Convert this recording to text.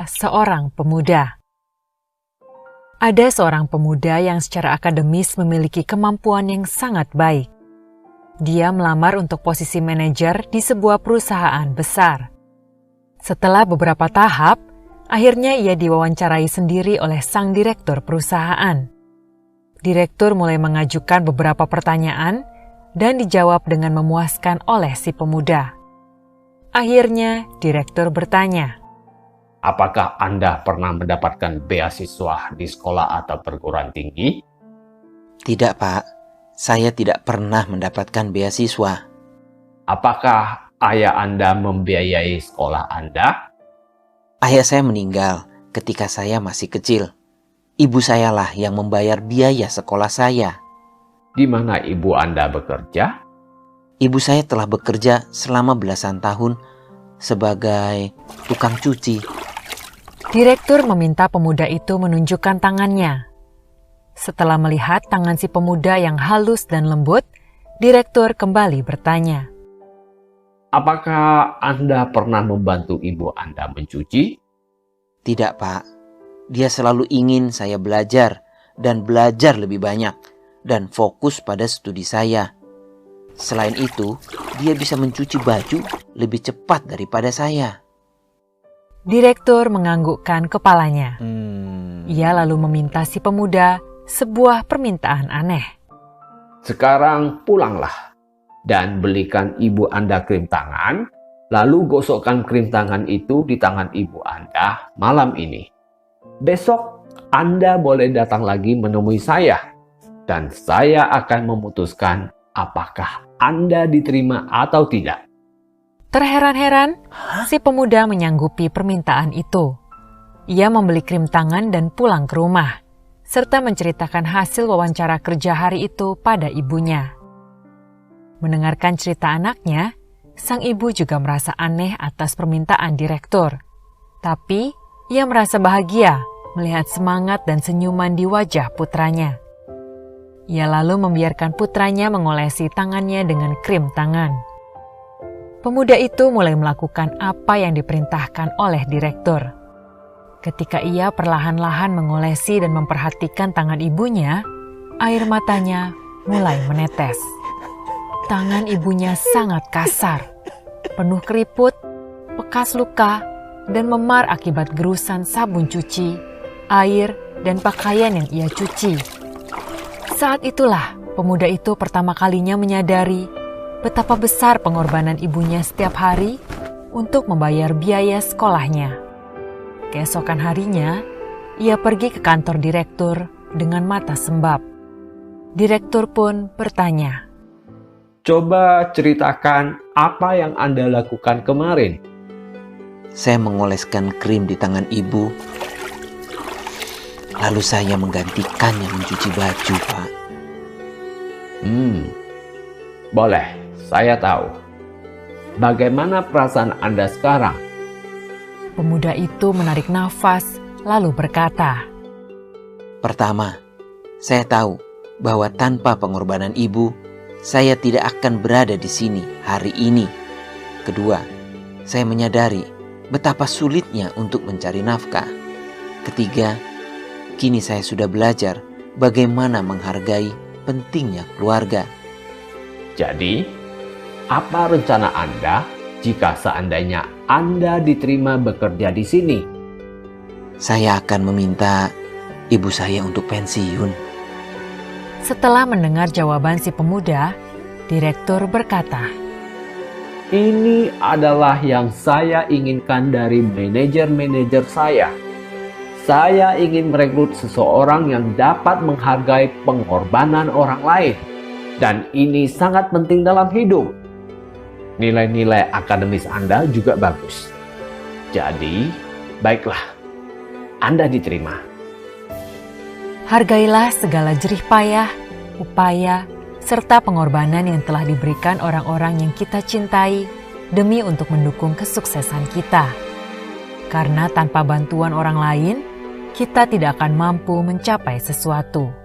Seorang pemuda. Ada seorang pemuda yang secara akademis memiliki kemampuan yang sangat baik. Dia melamar untuk posisi manajer di sebuah perusahaan besar. Setelah beberapa tahap, akhirnya ia diwawancarai sendiri oleh sang direktur perusahaan. Direktur mulai mengajukan beberapa pertanyaan dan dijawab dengan memuaskan oleh si pemuda. Akhirnya, direktur bertanya, "Apakah Anda pernah mendapatkan beasiswa di sekolah atau perguruan tinggi?" Tidak, Pak. Saya tidak pernah mendapatkan beasiswa. "Apakah ayah Anda membiayai sekolah Anda?" Ayah saya meninggal ketika saya masih kecil. Ibu sayalah yang membayar biaya sekolah saya. "Di mana ibu Anda bekerja?" Ibu saya telah bekerja selama belasan tahun sebagai tukang cuci. Direktur meminta pemuda itu menunjukkan tangannya. Setelah melihat tangan si pemuda yang halus dan lembut, direktur kembali bertanya, "Apakah Anda pernah membantu ibu Anda mencuci?" Tidak, Pak. Dia selalu ingin saya belajar dan belajar lebih banyak dan fokus pada studi saya. Selain itu, dia bisa mencuci baju lebih cepat daripada saya. Direktur menganggukkan kepalanya. Ia lalu meminta si pemuda sebuah permintaan aneh. "Sekarang pulanglah dan belikan ibu Anda krim tangan, lalu gosokkan krim tangan itu di tangan ibu Anda malam ini. Besok Anda boleh datang lagi menemui saya, dan saya akan memutuskan apakah Anda diterima atau tidak." Terheran-heran, si pemuda menyanggupi permintaan itu. Ia membeli krim tangan dan pulang ke rumah, serta menceritakan hasil wawancara kerja hari itu pada ibunya. Mendengarkan cerita anaknya, sang ibu juga merasa aneh atas permintaan direktur. Tapi, ia merasa bahagia melihat semangat dan senyuman di wajah putranya. Ia lalu membiarkan putranya mengolesi tangannya dengan krim tangan. Pemuda itu mulai melakukan apa yang diperintahkan oleh direktur. Ketika ia perlahan-lahan mengolesi dan memperhatikan tangan ibunya, air matanya mulai menetes. Tangan ibunya sangat kasar, penuh keriput, bekas luka, dan memar akibat gerusan sabun cuci, air, dan pakaian yang ia cuci. Saat itulah pemuda itu pertama kalinya menyadari betapa besar pengorbanan ibunya setiap hari untuk membayar biaya sekolahnya. Keesokan harinya, ia pergi ke kantor direktur dengan mata sembab. Direktur pun bertanya, "Coba ceritakan apa yang Anda lakukan kemarin." Saya mengoleskan krim di tangan ibu, lalu saya menggantikannya mencuci baju, Pak. Boleh, saya tahu. Bagaimana perasaan Anda sekarang? Pemuda itu menarik nafas lalu berkata, Pertama, saya tahu bahwa tanpa pengorbanan ibu, saya tidak akan berada di sini hari ini. Kedua, saya menyadari betapa sulitnya untuk mencari nafkah. Ketiga, kini saya sudah belajar bagaimana menghargai pentingnya keluarga. Jadi, apa rencana Anda jika seandainya Anda diterima bekerja di sini? Saya akan meminta ibu saya untuk pensiun. Setelah mendengar jawaban si pemuda, direktur berkata, "Ini adalah yang saya inginkan dari manajer-manajer saya. Saya ingin merekrut seseorang yang dapat menghargai pengorbanan orang lain. Dan ini sangat penting dalam hidup. Nilai-nilai akademis Anda juga bagus. Jadi, baiklah, Anda diterima." Hargailah segala jerih payah, upaya, serta pengorbanan yang telah diberikan orang-orang yang kita cintai demi untuk mendukung kesuksesan kita. Karena tanpa bantuan orang lain, kita tidak akan mampu mencapai sesuatu.